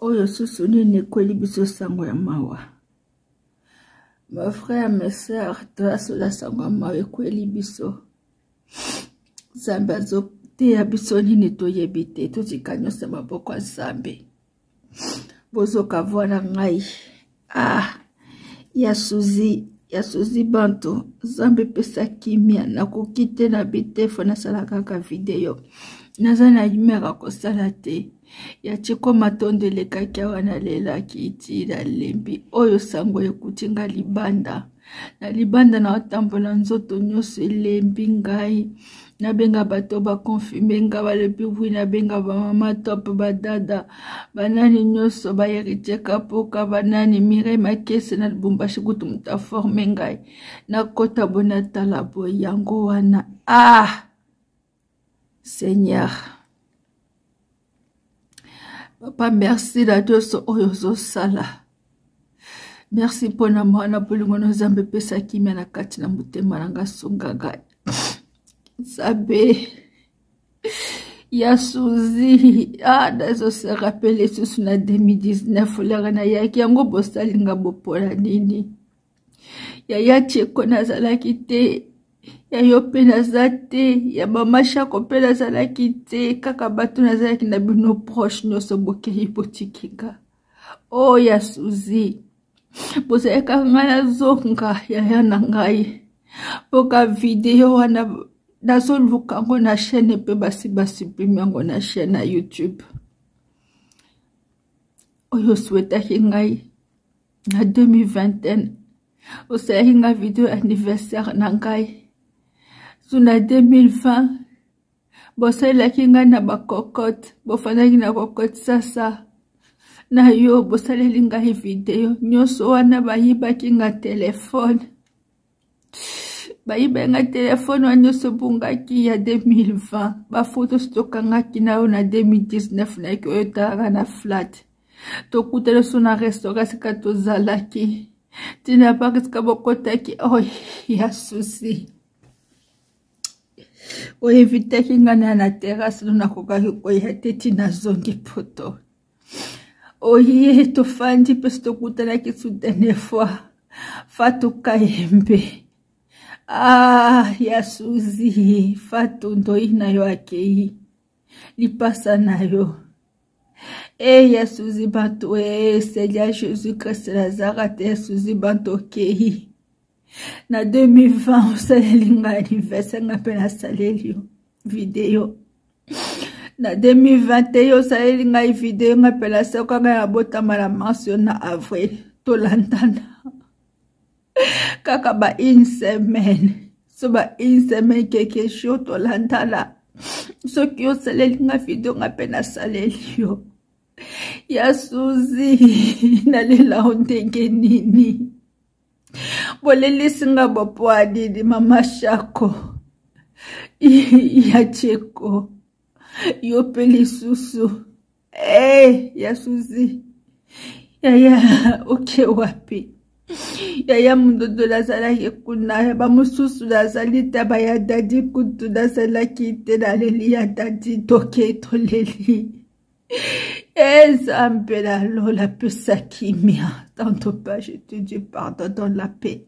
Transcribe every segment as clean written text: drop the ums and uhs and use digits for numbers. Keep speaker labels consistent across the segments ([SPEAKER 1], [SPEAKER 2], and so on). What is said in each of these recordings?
[SPEAKER 1] Oyo susu nini kweli biso sango ya mawa. Ma frère, mes sœurs, trace la sango ya mawa kweli biso. Zambe azo te ya biso nini toyebi te totika nyonso maboko ya Nzambe. Bozoka voila ngai. Ya suzi banto. Nzambe pesa kimia nakoki te na bitefo nasala kaka video. Naza na yimera kosala te. Ya chiko matonde lekaki awa na lelaki iti na lembi. Oyo sango ekutinga libanda. Na libanda na otambola nzoto nyonso elembi ngai. Nabenga bato ba confirmer nga balebi wi nabenga ba mama top badada banani nyonso ba héritier kapoka banani mire makese na Lubumbashi kutu muta former ngai na kota bona tala bo yango wana. Seigneur Papa, merci la Dieu oyo zo sala. Merci pona mwana bolingo no Nzambe pesa kimia na kati na mutema nanga sunga ngai. Sabe ya suzi dazo se rappele susu na 2019 lega na yaki yango bosalinga bopola nini ya yache kona zalaki te ya yope nazate ya mama shako pe nazalaki te kaka bato nazalaki na bino proche nyonso bokei botikinga. Ya suzi bozalaka nga na zonga ya na ngai poka video wana nazo luka ngo na chaîne pe basi yango na chaîne na YouTube. Oyo souhaitaki ngai na 2021 osali nga video anniversaire na ngai. Suna 2020 bosalaki ngai na bakokote bofanaki na kokote sasa na yo bosaleli ngai video nyonso wana bayibaki nga telefone. Bayiba nga telefone wa nyonso bungaki ya 2020. Ba photo stokangaki na yo na 2019 na eki oyo talaka na flat. Tokutele so na restaurant sika tozalaki. Tina paki sika bokotaki ya susi. Evitaki nga na terrasse na kokaki koya teti na zongi poto. Tofandi pesi tokutanaki su dernière fois. Fatu Kayembe. Ya suzi Fatu ndoi na yo akei lipasa na yo. Ya suzi banto Seigneur Jésus Christ Lazare te suzi banto kei na 2020 osaleli nga anniversaire nga pe nasaleli yo video. Na 2021 osaleli nga video nga pe nasaleli nga na botama na mention na avril tolandana. Kaka ba une semaine. So ba une semaine quelque chose to landala. So ki yo saleli nga video nga pe nasaleli yo. Ya suzi nalela ondenge nini. Bolelisi nga bopo adidi mama shako. Ya cheko. Yo peli susu. Ya suzi. Ya oke wapi. Ya mundodo lazalaki kuna ya bamususu lazali taba ya dadi kutu lazalaki te na leli ya dadi toke toleli. Nzambe la lola pesa kimia. Tanto pas je te dis pardon dans la paix.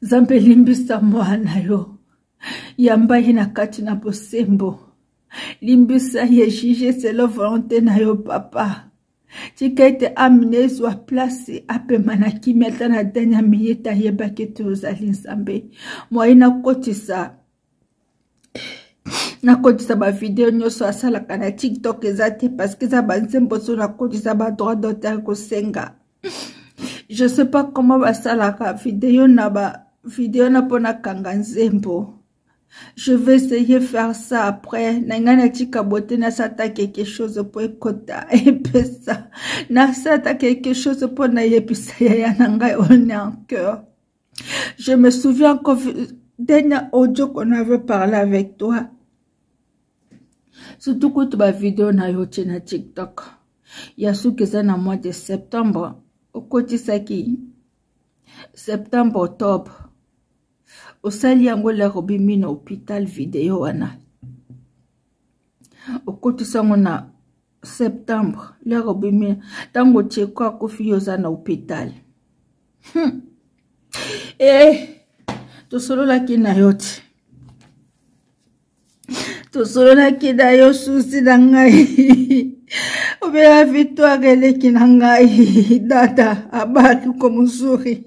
[SPEAKER 1] Nzambe limbisa mwana yo. Yamba hina kati na bosembo. Limbisa ye jige selo volonté na yo papa. Tika ete amine zwa place apema na kimia ta na danya minute ayebaki te ozali Nzambe. Moi nakotisa ba video nyonso asalaka na TikTok ezate parce que za banzembo so nakotisa ba droit d'auteur kosenga. Je sais pas comment basalaka video na pona kanga nzembo. Je vais essayer de faire ça après. Nangana tika bote na sata quelque chose pour écouter epesa. Na sata quelque chose pour na yepisa ya nanga on est en cœur. Je me souviens encore dernier audio qu'on avait parlé avec toi. Surtout que tu vas vidéo na yote na TikTok. Yasu keza na mois de septembre. Okoti saki. Septembre, octobre. Osali yango la robimi na hôpital video wana. Okoti sango na septembre lero bimi tango cheko akufi yoza na hôpital tosololaki na yo te tosololaki na yo susi na ngai obela victoire eleki na ngai dada abaki komuzuri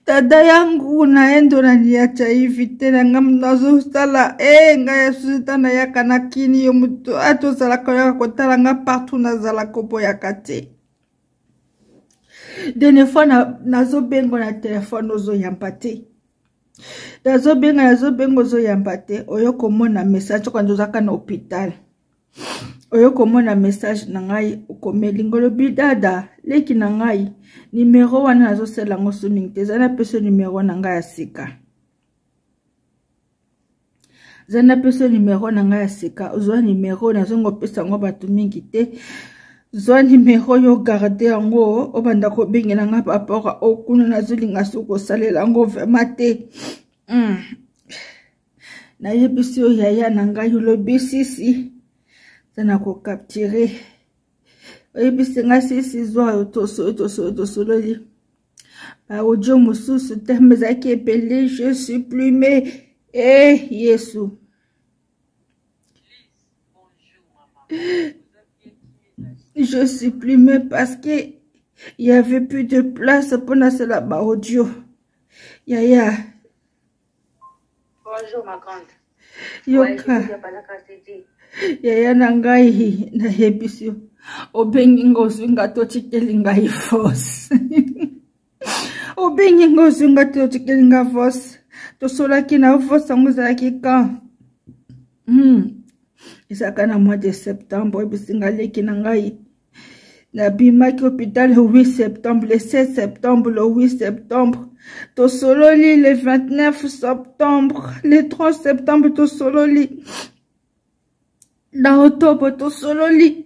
[SPEAKER 1] dada yangu naendo na niacha hivi tena ngam nazosala ngai susi na yaka na kini yo mutu atozalaka yaka kotala nga partout nazala koboyaka te dene fois nazobengo na telefone ozoyamba te nazobengo ozoyamba te oyo komona message quand ozaka na hôpital oyo komona message na ngai okomeli ngolobi dada leki na ngai numero wana nazosela ngo suming te zana peso numero na ngai ya sika zana peso numero na ngai ya sika ozwa numero nazongo pesa ngo batu mingi te zwa numero yo garde yango obanda kobengela nga papora okuna nazolinga soko salela ngo vraiment te na yebisi yo yaya na ngai lobi sisi tana ko capturer oyebisi nga sisi zwa yo tosololi ba audio mususu terme zaki epele je supplime Yesu je supprimais parce que il y avait plus de place pour la bas audio. Yaya.
[SPEAKER 2] Bonjour ma grande.
[SPEAKER 1] Yoka. Yaya nangai na hebisio. Obengi ngosunga to chikelinga ifos. Obengi ngosunga to chikelinga fos. To sola kina fos sanguza kika. Isaka na mois de septembre bisinga leki nangai. Na bimaki hôpital le 8 septembre, le 16 septembre, le 8 septembre. To sololi le 29 septembre, le 3 septembre to sololi. Na octobre to sololi.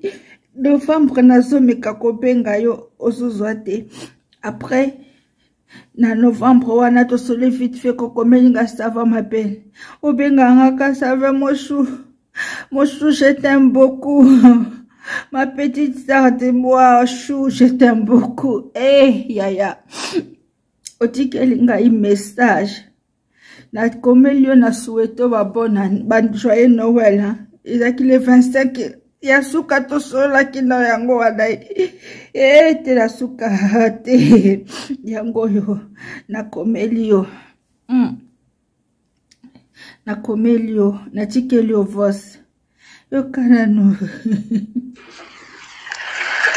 [SPEAKER 1] Novembre nazo meka kobenga yo ozozwate. Après na novembre wana to sololi vite fait kokomelinga sava m'appelle. Obenga ngaka sava moshu. Moshu je t'aime beaucoup. Ma petite sœur de moi, chou, je t'aime beaucoup. Yaya. Otikelinga un message. Na komelio na souhaito ba joyeux Noël. Il a qu'il est 25. Yasuka to sola kina yango wadai. Te la suka te. Yango yo. Na komelio. Na komelio. Na tikelio vos. Yo kanano.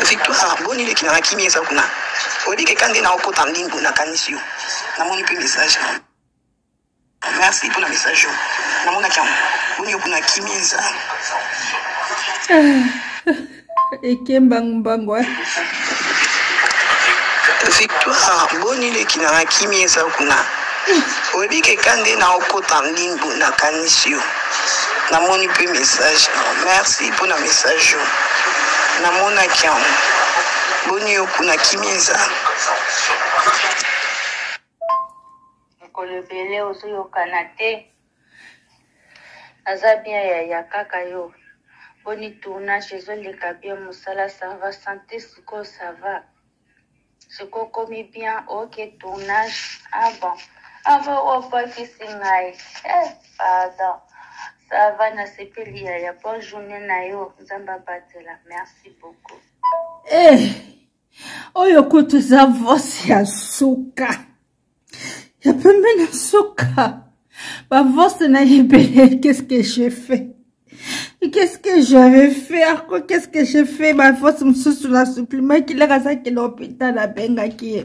[SPEAKER 3] Victoire boni le kina kimi eza kuna. Odi ke kande na okota ndingu na kanisio. Na moni pe message. Merci pour le message. Na mona kiam. Boni kuna kimi eza.
[SPEAKER 1] Ekembang bangwa.
[SPEAKER 3] Victoire boni le kina kimi eza kuna. Odi ke kande na okota ndingu na kanisio. Na moni pe message. Merci pour le message. Namona kiam. Boni okuna kimiza.
[SPEAKER 2] Kolebele ozo yokana te. Aza bien ya kaka yo. Boni tournage ezoleka bien musala ça va, santé siko ça va. Siko komi bien, ok tournage. Ah bon. Avant opa kisingai. Pardon. Ça va na sepeli ya bonne journée na yo. Nzamba batela. Merci beaucoup.
[SPEAKER 1] Oyo kutu za vosi ya suka. Ya pembe na suka. Ba vosi na yebele, qu'est-ce que j'ai fait? Qu'est-ce que j'avais fait? Qu'est-ce que j'ai fait? Ma vosi msusu na supplément ki le rasa ki l'hôpital na benga ki.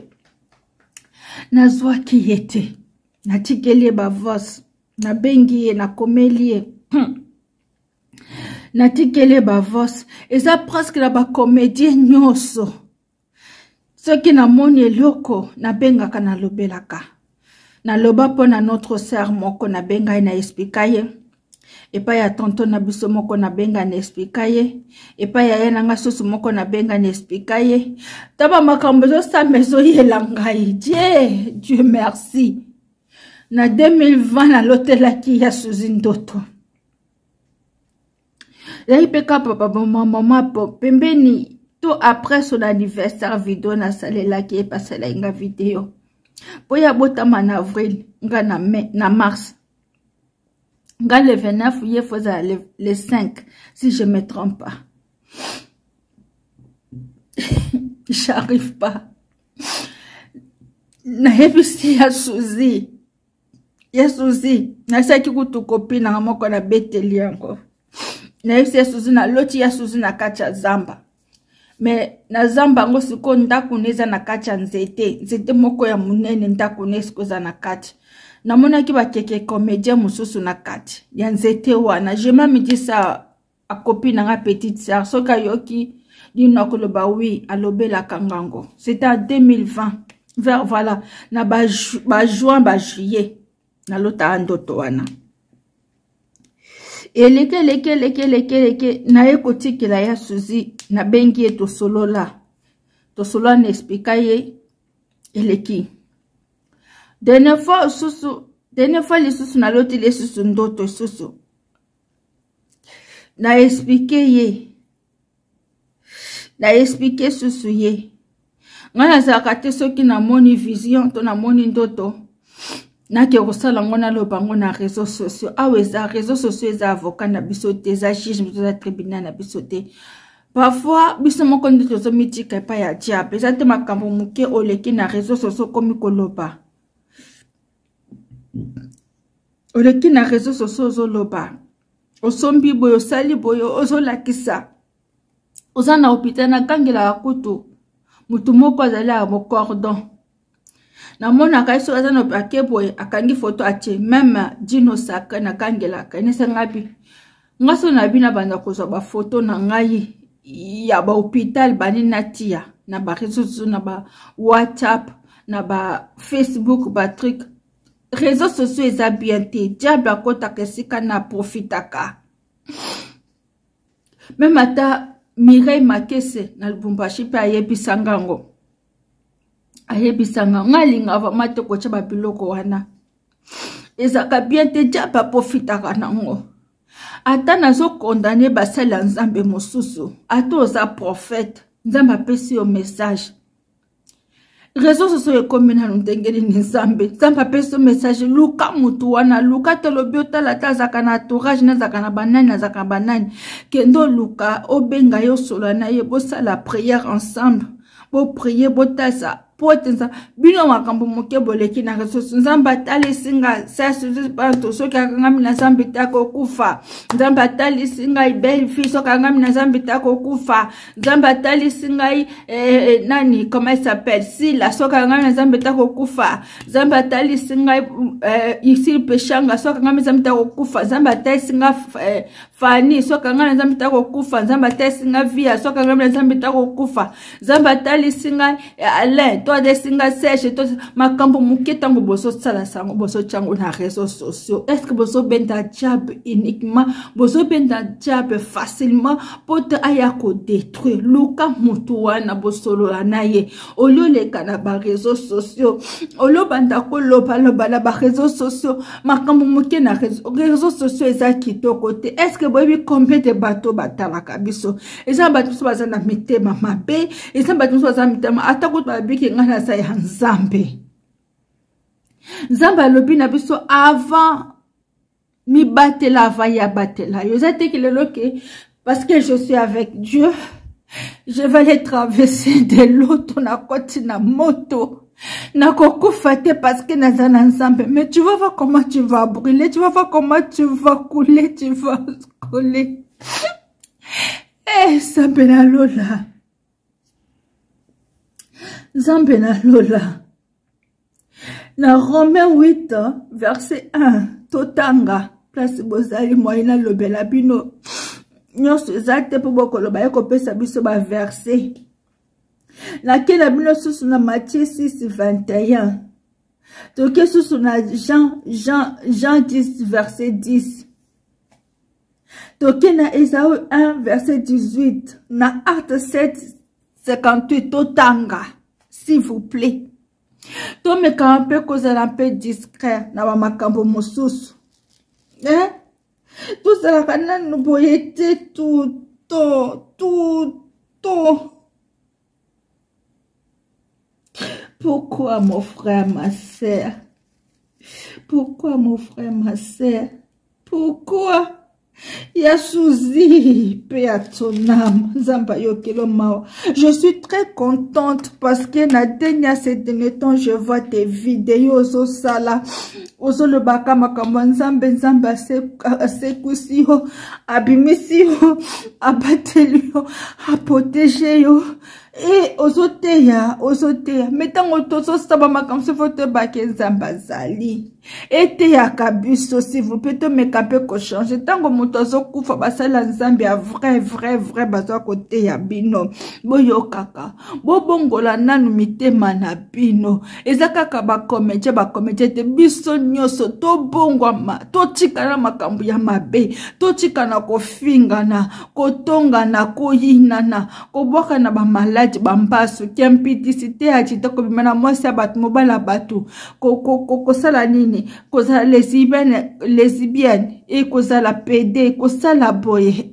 [SPEAKER 1] Na zwa ki yete. Na tikele ba vosi. Na bengi na komeli. Na tikele ba vosi. Eza presque la ba comédie nyoso. Ce qui na moni eloko na benga kana lobelaka. Na loba po na notre sœur moko na benga na expliquer. Et pas ya tonton na biso moko na benga na expliquer. Et pas ya yana nga soso moko na benga na expliquer. Taba makambo zo sa mezo yelangai. Dieu merci. Na 2020 na lotelaki ya Suzindoto. Yaipeka papa maman pembeni tout après son anniversaire vidéo na salela qui est passé la inga vidéo. Poya botama en avril, nga na mars. Nga le 29 il faut le 5 si je me trompe pas. J'arrive pas. Na hebisi ya Suzy. Ya Suzy, na saki kutu copine na moko na beteli encore. Na hebisi ya Suzy na loti ya Suzy na kacha zamba. Mais na zamba ngo siko ndaku neza na kacha nzete moko ya munene ndaku nesiko za na kacha. Na mona ki ba keke comédien mususu na kacha. Ya nzete wana, je m'ami dit ça a copine na petite sœur soka yoki di nakoloba oui alobe la kangango. C'était en 2020. Vers voilà na ba juin ba juillet na lota andoto wana. Eleke na ekoti la ya Suzy na bengi e tosolola na explica ye eleki dernière fois les susu na loti les susu ndoto susu na expliquer susu ye ngana zakate soki na moni vision to na moni ndoto na ke kosala ngona lo bango na réseaux sociaux aweza réseaux sociaux eza avocat na biso te za juge biso za tribunal na biso te parfois biso moko ndoto zo mitika pa ya diable eza te makambo muke oleki na réseaux sociaux komi koloba oleki na réseaux sociaux zoloba osombi boyo sali boyo ozolakisa oza na hôpital na kangela kutu mutu moko azali a mo cordon na mona kaiso azana bakeboy akangi photo atie même Dino Saka na kangela kanisa ngabi ngaso na bina banda kozwa ba photo na ngai ya ba hôpital bani natia na ba réseaux na ba WhatsApp na ba Facebook ba truc réseaux sociaux eza bien te diable akota kesika na profitaka même ata Mireille Makese na Lubumbashi pa ayebisanga ngo ayebisanga ngalinga va matoko cha babiloko wana ezaka bien te diable profitaka nango ata nazo condamner basala nzambe mosusu ato za prophète nzambe apesi yo message réseaux sociaux ekomi na ndengeli ni nzambe apesi yo message luka mutu wana luka tolobi otala tazaka na entourage nazaka na banani kendo luka obenga yo solo na ye bosala prière ensemble bo prier botasa potenza bino makambo moke boleki na réseaux nzamba tali singa sa suzu bantu soki akangami na zambi tako kufa nzamba tali singa belle fille soki akangami na zambi tako kufa nzamba tali singa nani comment il s'appelle Sila soki akangami na zambi tako kufa nzamba tali singa ici peshanga soki akangami na zambi tako kufa nzamba tali singa Fani soki akangami na zambi tako kufa nzamba tali singa Via soki akangami na zambi tako kufa nzamba tali singa Alain toi des singa sèche toi makambo muketango boso sala sango boso chango na réseaux sociaux est-ce que boso benda diable uniquement boso benda diable facilement pour te ayako détruire luka mutuwa na bosolo anaye olio le kana ba réseaux sociaux olio banda ko loba na ba réseaux sociaux makambo muke na réseaux sociaux ezaki to côté est-ce que bobi combien de bateaux batala kabiso eza bato so bazana mitema mabe eza bato so bazana mitema atako babiki ngana sa ya nzambe alobi na biso avant mi batela avant ya batela yo zate ki lelo ke parce que je suis avec Dieu je vais les traverser de l'autre na koti na moto na kokufa te parce que nazana nzambe mais tu vas voir comment tu vas brûler tu vas voir comment tu vas couler Nzambe na lola Nzambe na lola. Na Romains 8, verset 1, totanga, place bozali moyena lobela bino. Nyonso ezate po bokoloba yeko pesa biso ba verset. La kena bino susu na Matthieu 6, 21. Toke susu na Jean 10, verset 10. Toke na Esaü 1, verset 18. Na Acte 7, 58, totanga. S'il vous plaît. Tomeka un peu kozala un peu discret na ba makambo mosusu. Tout ça, la nous voyait tout. Pourquoi mon frère, ma sœur? Pourquoi mon frère, ma sœur? Pourquoi? Yasuzi, paix à ton âme, Zambayo Kelomao. Je suis très contente parce que ces derniers temps, je vois tes vidéos au sala, au le baka makambanzambe zamba sekusio, abimisio, abatelio, apotegeyo. Et osoteya, mettons autoso sabama comme se faut te baquer zambazali. Et te yakabuso, s'il vous plaît, te me capé ko changer. Tango motoso kufa basala nzambi a vrai, bazo côté ya bino. Boyo kaka. Bobongola nanu mitema na bino. Eza kaka ba komeje te biso nyoso to bongwa to chikana makambu ya mabe. To chikana ko fingana, ko tongana, ko yinana, ko boka na ba malade. Bambasu kiampitisite achita ko bimana mwasi abatu mobala batu ko sala nini ko sala lesbienne et ko sala PD ko sala boye.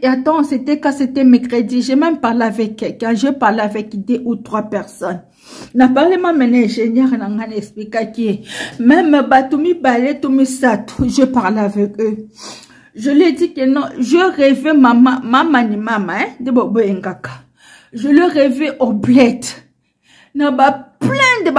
[SPEAKER 1] Attends, c'était quand c'était mercredi, j'ai même parlé avec quelqu'un, je parlais avec 2 ou 3 personnes. Na parlé ma ingénieur n'a expliqué qui même batumi balé tumi satou, je parlais avec eux. Je lui ai dit que non, je rêvais maman, de Bobo Ngaka. Je le rêvais au bled. Na plein de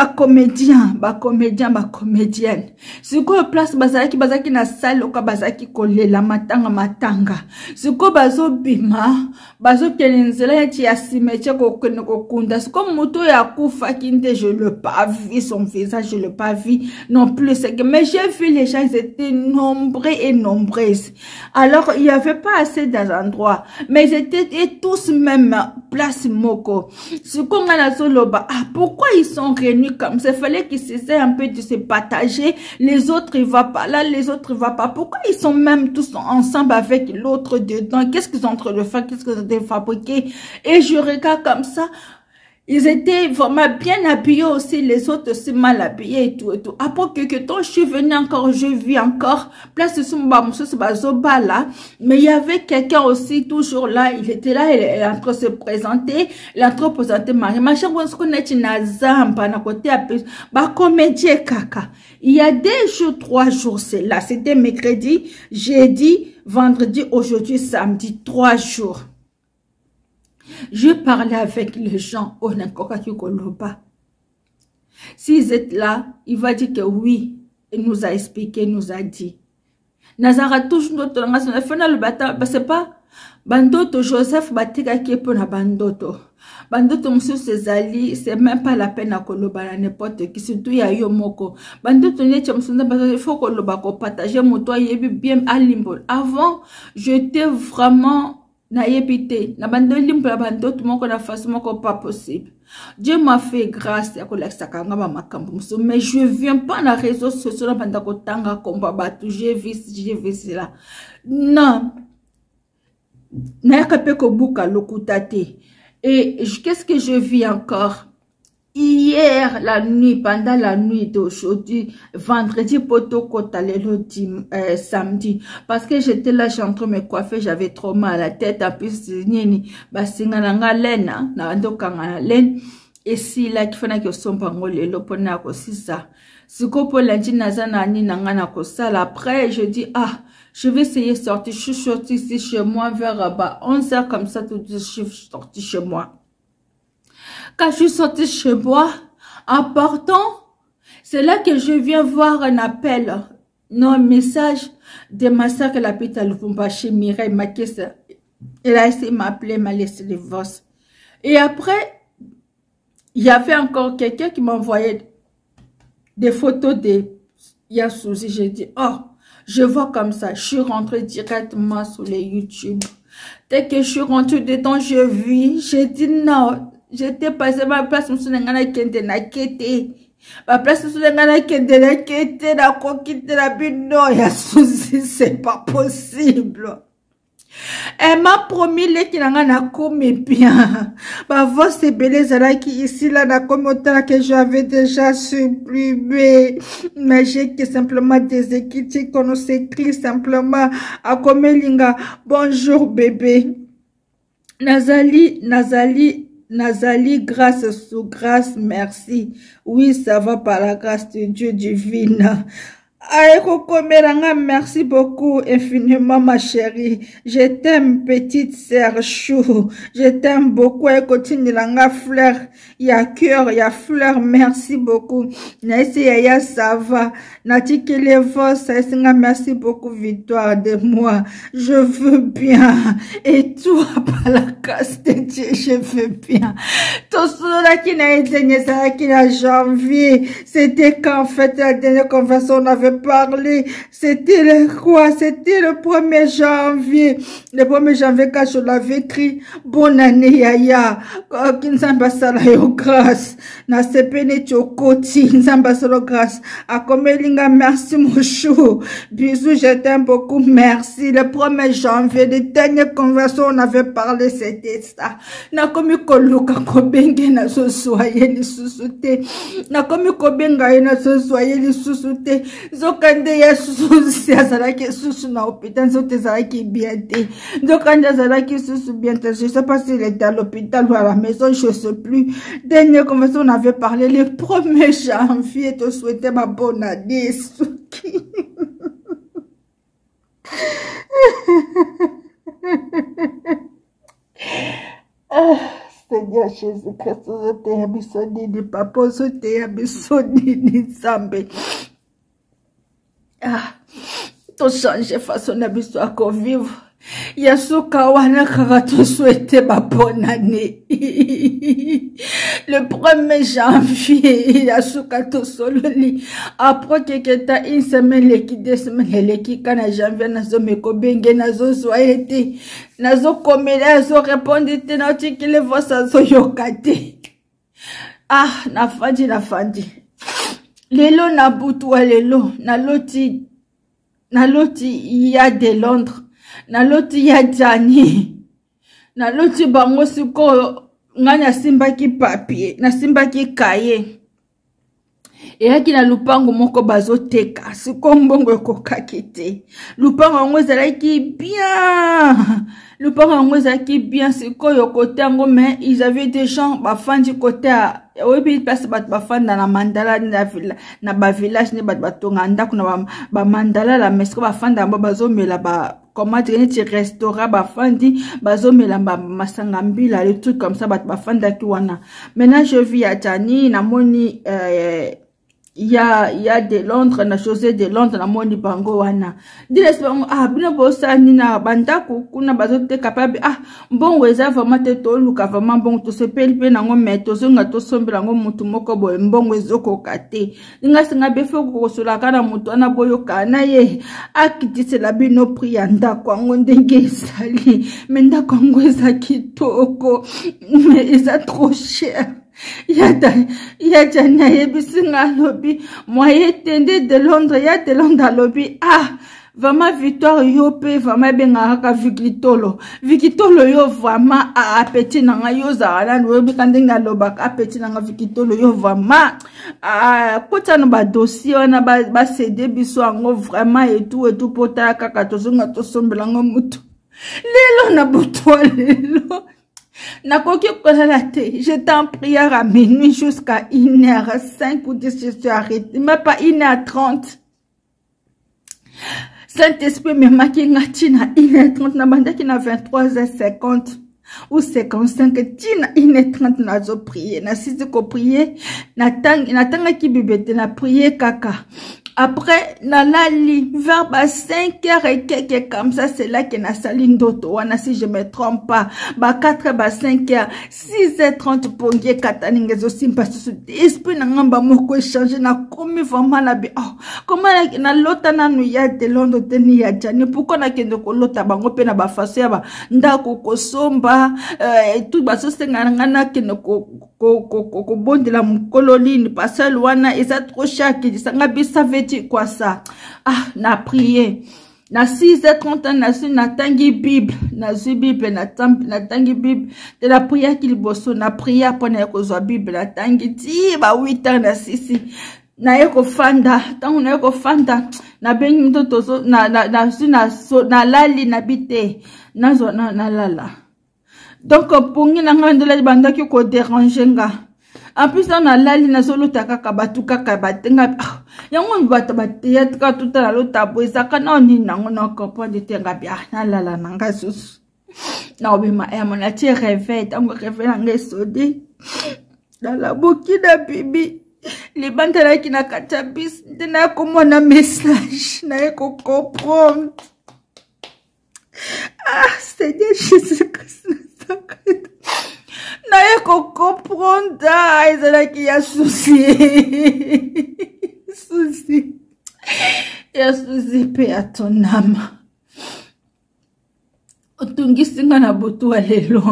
[SPEAKER 1] comédiennes. C'est quoi place bazaki na salle oka bazaki kolela matanga. C'est quoi bazo bima, bazo kelenzela yati asimeche kokunda. C'est comme moto ya kufa kinde, je le pas vu son visage, je le pas vu non plus. C'est que mais j'ai vu les gens, ils étaient nombreux et nombreuses. Alors il y avait pas assez d'endroits, mais ils étaient tous même place moko. C'est comme la soloba. Ah, pourquoi ils sont réunis comme ça? Il fallait qu'ils essaient un peu de se partager. Les autres, ils vont pas là, les autres, ils vont pas. Pourquoi ils sont même tous ensemble avec l'autre dedans? Qu'est-ce qu'ils sont en train de faire? Qu'est-ce qu'ils ont de fabriquer? Et je regarde comme ça. Ils étaient vraiment bien habillés aussi, les autres aussi mal habillés et tout et tout. Après quelques temps, je suis venue encore, je vis encore. Place Sumba Zoba là. Mais il y avait quelqu'un aussi toujours là. Il était là, il est en train de se présenter. Il est en train de présenter Marie. Machin, on se connaît, il y a Zamba, na côté à plus. Bah, comédien kaka. Il y a 2 jours, 3 jours, c'est là. C'était mercredi, jeudi, vendredi, aujourd'hui, samedi, 3 jours. Je parlais avec les gens au Nankokaki Koloba. S'ils étaient là, il va dire que oui, il nous a expliqué, il nous a dit. Nazara touche notre langue, c'est pas Bandoto Joseph Batika qui est pour la Bandoto. Bandoto Monsieur Césali, c'est même pas la peine à Koloba, n'importe qui, surtout y a Yomoko. Bandoto Nietzsche, il faut Koloba, partager mon toit, il est bien à Limbo. Avant, j'étais vraiment. Na yebite na bandoli mpla bando tout mon qu'on a facilement pas possible. Dieu m'a fait grâce à kolaksa kanga ba makambo mais je viens pas na réseaux sociaux na banda ko tanga komba batu j'ai vu cela. Non. Na kape ko buka lokutate. Et qu'est-ce que je vis encore? Hier, la nuit, pendant la nuit d'aujourd'hui, vendredi, poto kotalelo samedi, parce que j'étais là, j'ai en train de me coiffer, j'avais trop mal à la tête, en plus, nini, basinga na lena, na andoka na len, et si là, qu'il faut que sompa ngole, l'opona ko sisa, si ko po lundi nazana ni nangana ko sala, après, je dis, ah, je vais essayer de sortir, je suis sortie ici chez moi vers 11h, comme ça, tout de suite, je suis sortie chez moi. Quand je suis sortie chez moi, en partant, c'est là que je viens voir un appel, non, un message de ma soeur qu'elle habite à Lubumbashi, Mireille Makessa. Elle a essayé de m'appeler, m'a laissé les voix. Et après, il y avait encore quelqu'un qui m'envoyait des photos de Yasuzi. J'ai dit, oh, je vois comme ça. Je suis rentrée directement sur les YouTube. Dès que je suis rentrée dedans, je vis. J'ai dit non. J'étais passé ma place, monsieur Nangana Kende na kete. Ma place, monsieur Nangana Kende na kete, na kokite na bino, Yasuzi, c'est pas possible. Elle m'a promis les qui n'ont comme bien. Ma voix c'est beleza qui ici là na comme autant que j'avais déjà supprimé. Mais j'ai que simplement des équipes qu'on s'écrit simplement à comme linga. Bonjour bébé. Nazali, grâce sous grâce, merci. Oui, ça va par la grâce de Dieu divine. Aïko Komeranga, merci beaucoup infiniment ma chérie. Je t'aime petite sœur chou. Je t'aime beaucoup. Aïko Tinilanga fleur. Il y a cœur, il y a fleur. Merci beaucoup. Naïsi Yaya ça va. Nati Kelevo, merci beaucoup victoire de moi. Je veux bien. Et toi par la grâce de Dieu, je veux bien. Tout cela qui n'a été ça qui n'a janvier. C'était qu'en fait la dernière conversation on avait parlé, c'était le quoi? C'était le 1er janvier. Le 1er janvier quand je l'avais écrit, bonne année Yaya. Kinzamba sala yo grâce. Na sepene chokoti, Nzamba sala grâce. A komelinga merci mon chou. Bisous, je t'aime beaucoup, merci. Le 1er janvier, les dernières conversations on avait parlé, c'était ça. Na komi koluka kobenge na so soye li susute. Na komi kobenga na so soye li susute. Zokande ya susu azalaki susu na hôpital zote zalaki bien te. Zokande azalaki susu bien te. Je sais pas s'il était à l'hôpital ou à la maison, je sais plus. Dernière conversation on avait parlé le 1er janvier. Te souhaiter ma bonne année, Suki. Seigneur Jésus-Christ, je t'ai abissoni ni papa, je t'ai abissoni ni Zambé. Ah, tout change façon d'habitude à vivre. Yasuka wana kaka te souhaiter ma bonne année. Le 1er janvier, Yasuka to sololi. Après que t'as une semaine, l'équipe 2 semaines, l'équipe kana janvier, nazo meko benge, nazo soyete, nazo komele, nazo répondre, na tiki le voix sazo yokate. Ah, na fandi. Lelo na butwa lelo, na loti, il y a de Londres. Na loti ya jani. Na loti bango siko nganya simba ki papier. Na simba ki kaye. Eyaki na lupango moko bazo teka. Siko mbongo kokakite. Lupango ngo zalaki bien. Lupango ngo zalaki bien. Siko yo kote ngo mais ils avaient des gens bafandi côté à oui place bafanda na mandala na ba village ne batonga ndako na ba mandala la mesiko bafanda mbo bazo mela ba comment dire ti restaurant bafandi bazo mela masanga mbila les trucs comme ça bafanda ki wana. Maintenant je vis à Tani na moni il y a de Londres na José de Londres na moni bango wana direct bango bino bosa ni na bandako kuna bazote capable mbongo eza vraiment te to luka vraiment bon to se pelpe na ngo meto zonga to sombela ngo mutu moko boye mbongo ezoko kate ninga singa befo ko sola kana mutu ana boyo kana ye akitisela bino priya ndako ngo ndenge sali menda kongo eza kitoko mais eza trop cher. Yajana yebisinga lobby moyen tende de Londres ya de Londres lobby vraiment victoire yo pe vraiment benga ka victolo yo vraiment appétit nanga yo zala no bi kandenga lobaka appétit nanga victolo yo vraiment kota no ba dossier wana ba cédé biso ngo vraiment et tout pota kaka tozonga to sombela ngo mutu lelo na botwa lelo. J'étais en prière à minuit jusqu'à 1h05 ou 10, je suis arrêtée. Mais pas 1h30. Saint-Esprit me maquille à 1h30. N'a qui n'a 23h50 ou 55. Tina 1h30 n'a pas prié. N'a si ko prié. N'a tanga ki bibete n'a prié kaka. Après, na lali, vers 5h et quelques comme ça, c'est là qu'il y a saline d'auto. Si je me trompe pas, 4h, 5h, 6h30 pour y kataninga aussi parce que esprit n'a ngamba moko échanger na comme vraiment la comment na lota na nu ya de Londres teni ya jani pourquoi na kende ko lota bango pe na ba faso ya ba ndako ko somba tout ba so senga ngana kende ko bondela mkololini pasal wana eza trop cher ki disanga bisa veti quoi ça na prier Na 6h30 natangi Bible, nazwi Bible natangi Bible, de la prière qu'il bosso na prière pona kozwa Bible natangi ti ba 8h na 6 na yeko fanda, tangu na yeko fanda na bengi mtoto so na lali na bite nazo na lala. Donc pongi na ngandela bandaki ko déranger nga. En plus on a lali na solo takaka batuka kabatenga yango bato bateya tuka tutala lota boisaka na oni nango na comprendre tenga bia na lala nanga susu na obima ya mona tie réveil tango réveil nga sodi dans la boki da bibi libanda la kina katabis ndena komona message na eko comprendre. Ah Seigneur Jésus-Christ na eko comprendre ezala ki ya souci souci ya souci pe à ton âme otungisi nga na botu wa lelo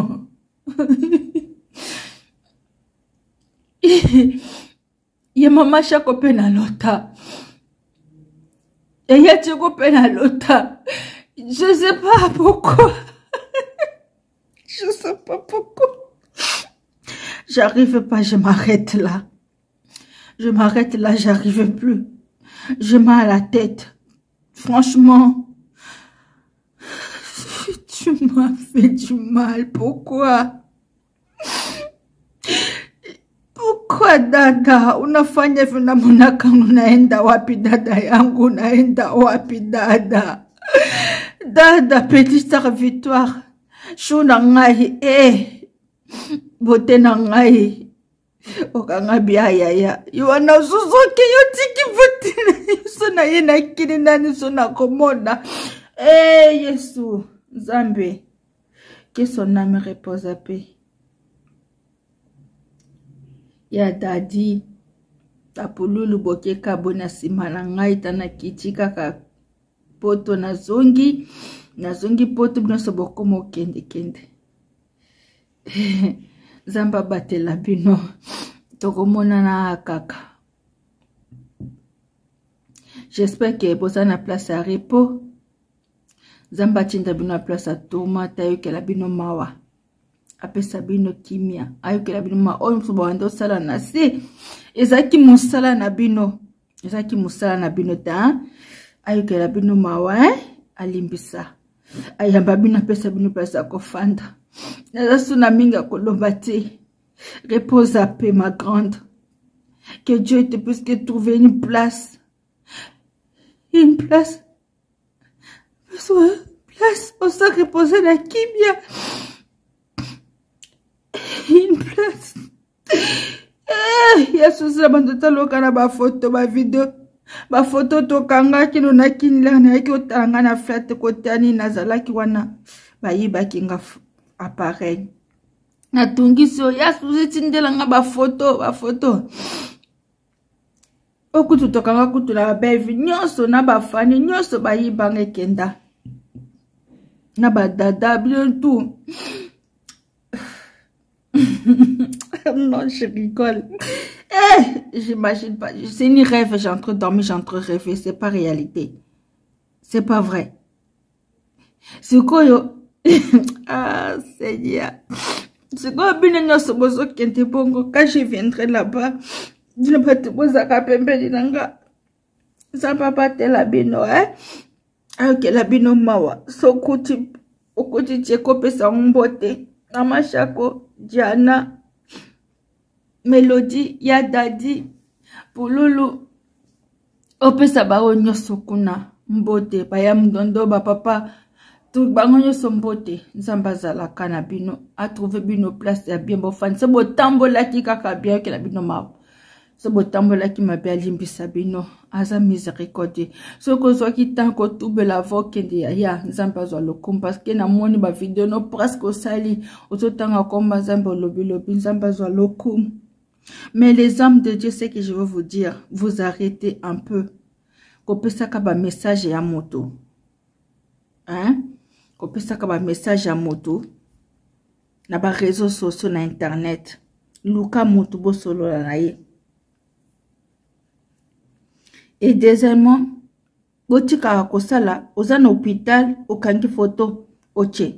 [SPEAKER 1] ye mama shako pe na lota et ya tiko pe na lota je sais pas pourquoi je sais pas pourquoi. J'arrive pas, je m'arrête là. Je m'arrête là, j'arrive plus. J'ai mal à la tête. Franchement, tu m'as fait du mal. Pourquoi? Pourquoi dada? Unafanya vina monaka unaenda wapi dada yangu? Unaenda wapi dada? Dada, petite servitoire. Shuna ngai, bote na ngai okanga biaya ya yona suzuki yotiki bote na so na ye na kini nani so na komona Yesu Nzambe que son âme repose à paix. Ya dadi tapululu boke kabona simana ngai tana kitika ka poto na zongi poto binoso bokomo kende Zamba batela bino tokomona na kaka. J'espère que boza na place à repos. Zamba tinda bino na place à toma tayo ke la bino mawa. Apesa bino kimia. Ayo ke la bino ma oyo mso bando sala na se. Ezaki musala na bino. Ezaki musala na bino ta. Ayo ke la bino mawa alimbisa. Ayamba bino apesa bino place à kofanda. Nazasuna minga kolombati. Repose à paix, ma grande. Que Dieu te puisse trouver une place. Une place. Une place. On s'est reposé la kimia. Une place. Yesus la bandota lokana ba photo, ba video. Ba photo to kanga kino na kinila na yaki otanga na flat kotani nazalaki wana. Ba yiba kinga appareil. Na tungiso ya suzi tindela nga ba photo okutu tokanga kutu na bevi nyonso na ba fani nyonso ba yibanga kenda na ba dada bien tout. Non, je rigole. J'imagine pas, c'est une rêve, j'ai entre dormir, j'ai entre rêver, c'est pas réalité, c'est pas vrai. C'est quoi yo? Ah Seigneur, c'est quoi bien nyonso bozo kente bongo. Quand je viendrai là-bas, je ne peux te poser à pembe nanga. Ça papa te la bino avec la bino mawa. So kuti okuti cheko pesa mbote. Namashako Diana Melody ya dadi Pululu opesa bao nyoso kuna mbote baya mdondo ba papa. Tout bangonyo sombote nzamba zala kana bino a trouvé bino place ya bien bofan se bo tambola ki kaka bien ke la bino ma se bo tambola ki mabe alimbisa bino aza miséricorde soko zo ki tanko tube la vokende ya nzamba zo lokum parce que na moni ba vidéo no presque sali ototanga komba nzamba lobi nzamba zo lokum. Mais les hommes de Dieu, c'est que je veux vous dire, vous arrêtez un peu. Kopesa ka ba message ya moto. Hein? Kopesa ka ba message ya moto na ba réseaux sociaux na internet. Luka moto bo solo la ye. Et deuxièmement, botika kosala oza na hôpital okangi photo oche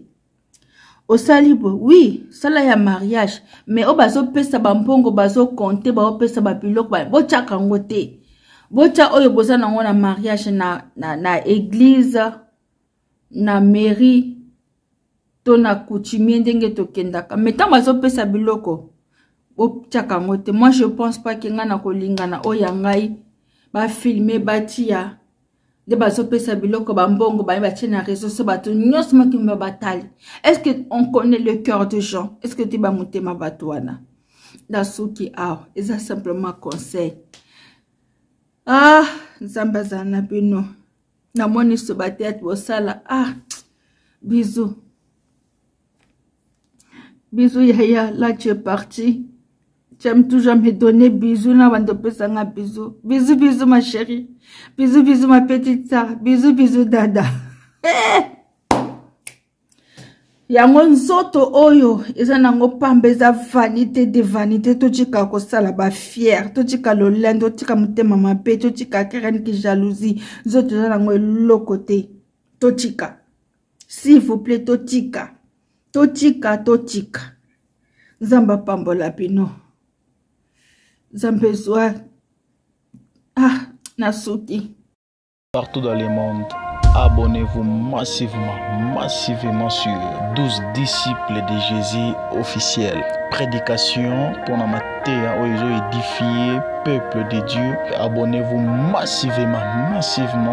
[SPEAKER 1] osali bo oui sala ya mariage mais o bazopesa bambongo bazokonte baopesa babiloko botiaka yango te botia oyo boza nango na mariage na église na mairie to na coutumier ndenge tokendaka mais ntango bazopesa biloko botiaka yango te. Moi je pense pas ke nga na kolingana oyo ya ngai bafilme batia de bazopesa biloko bambongo batie na réseau so bato nyonso makimba batali. Est-ce que on connaît le cœur des gens? Est-ce que tu ba mutema bato wana da suki aw eza simplement conseil. Ah nzamba zana bino na moni so batet bosala bisous yaya, là tu es parti. J'aime toujours me donner bisous na bando pesanga bisous. Bisous ma chérie. Bisous ma petite sœur. Bisous dada. Yango nzoto oyo eza nango pamba eza vanité de vanité totika kosala ba fier totika lolendo totika mutema mabe totika keren ki jalousie nzoto eza nango eloko te totika s'il vous plaît totika Zamba pambola bino Zambezwa Nasuki.
[SPEAKER 4] Partout dans le monde, abonnez-vous massivement sur 12 disciples de Jésus officiels. Prédication pour la matière où ils ont édifié peuple de Dieu. Abonnez-vous massivement.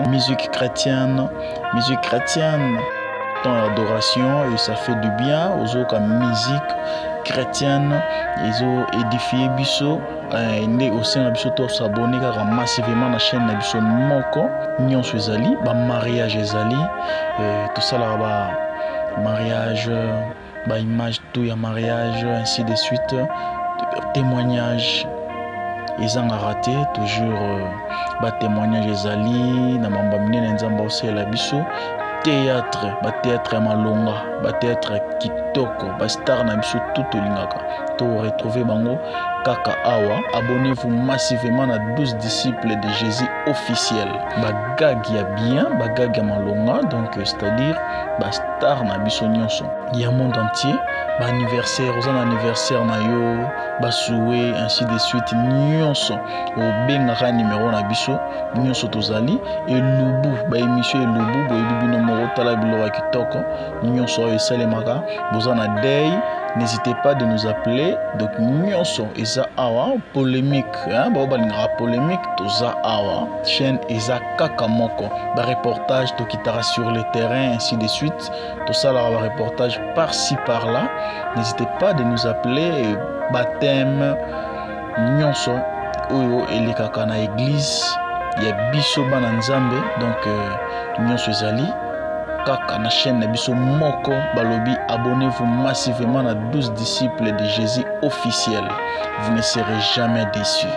[SPEAKER 4] Musique chrétienne. Dans l'adoration et ça fait du bien aux autres musique chrétienne. Ils ont édifié Bisso. Ne aussi na biso to s'abonner car massivement la chaîne na biso moko nyonso ezali ba mariage ezali tout ça là ba mariage ba image tout ya mariage ainsi de suite témoignage ezanga raté toujours ba témoignage ezali na mamba minene nzamba osela biso théâtre ya malonga ba théâtre kitoko ba star na biso tout olingaka to retrouver bango kaka awa. Abonnez-vous massivement à 12 disciples de Jésus officiels. Bagag ya bien, bagag ya malonga, donc c'est-à-dire ba star na biso nyonso ya monde entier. Ba anniversaire, aux anniversaire na yo, ba souhait ainsi de suite nyonso. O benga numéro na biso nyonso tozali et lubu ba émission et lubu bo bino moko tala bilo kitoko nyonso e salemaka bozana day. N'hésitez pas de nous appeler. Donc, nyonso eza awa polémique, balinga polémique toza awa chaîne eza kaka moko ba reportage to kitara sur le terrain ainsi de suite. Tout ça là ba reportage par-ci par-là. N'hésitez pas de nous appeler. Baptême nyonso oyo elekaka na église ya biso bana nzambe. Donc nyonso ezali kaka na chaîne na biso moko balobi. Abonnez-vous massivement à 12 disciples de Jésus officiels. Vous ne serez jamais déçus.